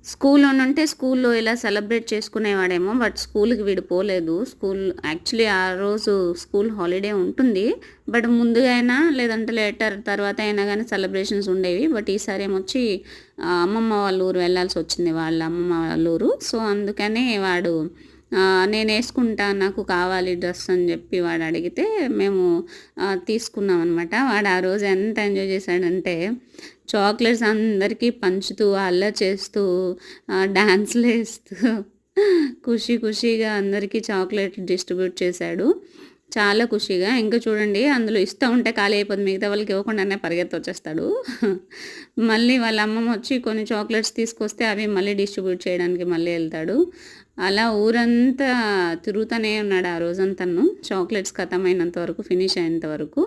స్కూల్లోనంటే స్కూల్లో ఇలా celebrate చేసుకునేవాడేమో. But స్కూల్‌కి వీడు పోలేదు. యాక్చువల్లీ ఆ రోజు స్కూల్ హాలిడే ఉంటుంది. బట్ ముందుగా అయినా లేదంటే లేటర్ తర్వాత అయినా గానీ సెలబ్రేషన్స్ ఉండేవి. బట్ ఈసారేమొచ్చి అమ్మమ్మ వాళ్ళ ఊరు వెళ్ళాల్సొచ్చింది. వాళ్ళ అమ్మమ్మ వాళ్ళ ఊరు. సో, అందుకనే వాడు నేనేసుకుంటా నాకు కావాలి డ్రెస్ అని జెప్పి వాడడిగితే మేము తీసుకున్నామనమాట. వాడు ఆ రోజు ఎంత ఎంజాయ్ చేశాడంటే చాక్లెట్స్ అందరికీ పంచుతూ, అల్లరి చేస్తూ, డాన్స్‌లేస్తూ ఖుషీగా అందరికీ చాక్లెట్ డిస్ట్రిబ్యూట్ చేశాడు. చాలా ఖుషిగా. ఇంకా చూడండి అందులో ఇస్తా ఉంటే ఖాళీ అయిపోద్ది. మిగతా వాళ్ళకి ఇవ్వకుండానే పరిగెత్తొచ్చేస్తాడు. మళ్ళీ వాళ్ళ అమ్మమ్మొచ్చి కొన్ని చాక్లెట్స్ తీసుకొస్తే అవి మళ్ళీ డిస్ట్రిబ్యూట్ చేయడానికి మళ్ళీ ఎళ్తాడు. అలా ఊరంతా తిరుగుతూనే ఉన్నాడు ఆ రోజంతాను. చాక్లెట్స్ ఖతమైనంత వరకు, ఫినిష్ అయ్యేంత వరకు.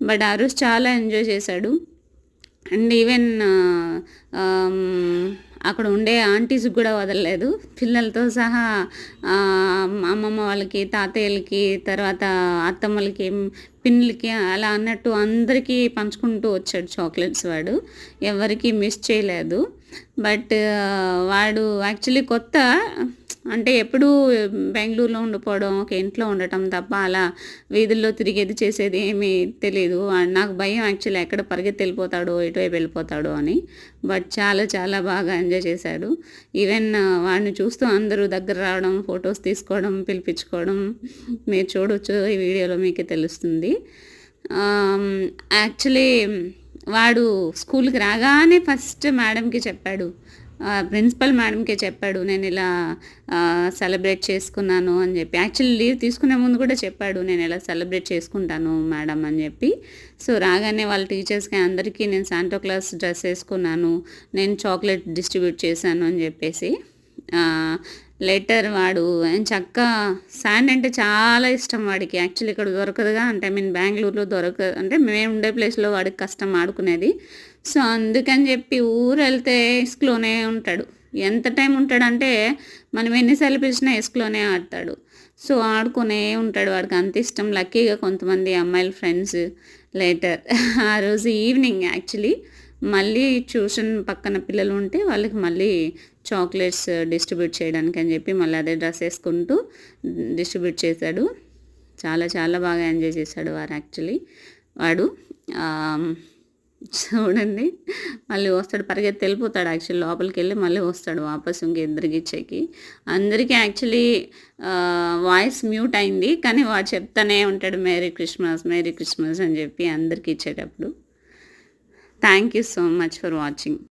బట్ ఆ రోజు చాలా ఎంజాయ్ చేశాడు. అండ్ ఈవెన్ అక్కడ ఉండే ఆంటీస్‌కి గూడా వదలలేదు. పిల్లలతో సహా అమ్మమ్మ వాళ్ళకి, తాతయ్యలకి, తర్వాత అత్తమ్మలకి, పిన్నులకి అలా అన్నట్టు అందరికీ పంచుకుంటూ వచ్చాడు చాక్లెట్స్ వాడు. ఎవరికీ మిస్ చేయలేదు. బట్ వాడు యాక్చువల్లీ కొత్త. అంటే ఎప్పుడూ బెంగుళూరులో ఉండిపోవడం, ఒక ఇంట్లో ఉండటం తప్ప అలా వీధుల్లో తిరిగేది, చేసేది ఏమీ తెలీదు. నాకు భయం యాక్చువల్లీ ఎక్కడ పరిగెత్తెళ్ళిపోతాడో, ఎటువైపు వెళ్ళిపోతాడో అని. బట్ చాలా బాగా ఎంజాయ్ చేశాడు. ఈవెన్ వాడిని చూస్తూ అందరూ దగ్గర రావడం, ఫోటోస్ తీసుకోవడం, పిలిపించుకోవడం మీరు చూడొచ్చు. ఈ వీడియోలో మీకే తెలుస్తుంది. యాక్చువల్లీ వాడు స్కూల్‌కి రాగానే ఫస్ట్ మేడంకి చెప్పాడు. ప్రిన్సిపల్ మేడంకే చెప్పాడు. నేనిలా సెలబ్రేట్ చేసుకున్నాను అని జెప్పి. యాక్చువల్లీ లీవ్ తీసుకునే ముందు కూడా చెప్పాడు. నేనిలా సెలబ్రేట్ చేసుకుంటాను మేడం అని జెప్పి. సో, రాగానే వాళ్ళ టీచర్స్‌కి అందరికీ నేను శాంటా క్లాస్ డ్రెస్ ఏసుకున్నాను. నేను చాక్లెట్ డిస్ట్రిబ్యూట్ చేశాను అని జెప్పేసి. లేటర్ వాడు ఎంచక్కా శాండ్ అంటే చాలా ఇష్టం వాడికి. యాక్చువల్లీ ఇక్కడ దొరకదుగా. అంటే బెంగుళూరులో అంటే మేము ఉండే ప్లేస్‌లో వాడికి కష్టం ఆడుకునేది. సో, అందుకని జెప్పి ఊరెళ్తే ఇసుకలోనే ఉంటాడు. ఎంత టైం ఉంటాడంటే మనం ఎన్నిసార్లు పిలిచినా ఇసుకలోనే ఆడతాడు. సో, ఆడుకునే ఉంటాడు. వాడికి అంత ఇష్టం. లక్కీగా కొంతమంది అమ్మాయిల ఫ్రెండ్స్ లేటర్ ఆ రోజు ఈవినింగ్ యాక్చువల్లీ మళ్ళీ ట్యూషన్ పక్కన పిల్లలు ఉంటే వాళ్ళకి మళ్ళీ చాక్లెట్స్ డిస్ట్రిబ్యూట్ చేయడానికి అని చెప్పి మళ్ళీ అదే డ్రెస్ వేసుకుంటూ డిస్ట్రిబ్యూట్ చేశాడు. చాలా బాగా ఎంజాయ్ చేశాడు వాడు. చూడండి మళ్ళీ వస్తాడు, పరిగెత్తి వెళ్ళిపోతాడు. యాక్చువల్లీ లోపలికి వెళ్ళి మళ్ళీ వస్తాడు వాపస్ ఇద్దరికి ఇచ్చేకి. అందరికీ యాక్చువల్లీ వాయిస్ మ్యూట్ అయింది, కానీ వాడు చెప్తానే ఉంటాడు మేరీ క్రిస్మస్ అని చెప్పి అందరికీ ఇచ్చేటప్పుడు. Thank you so much for watching.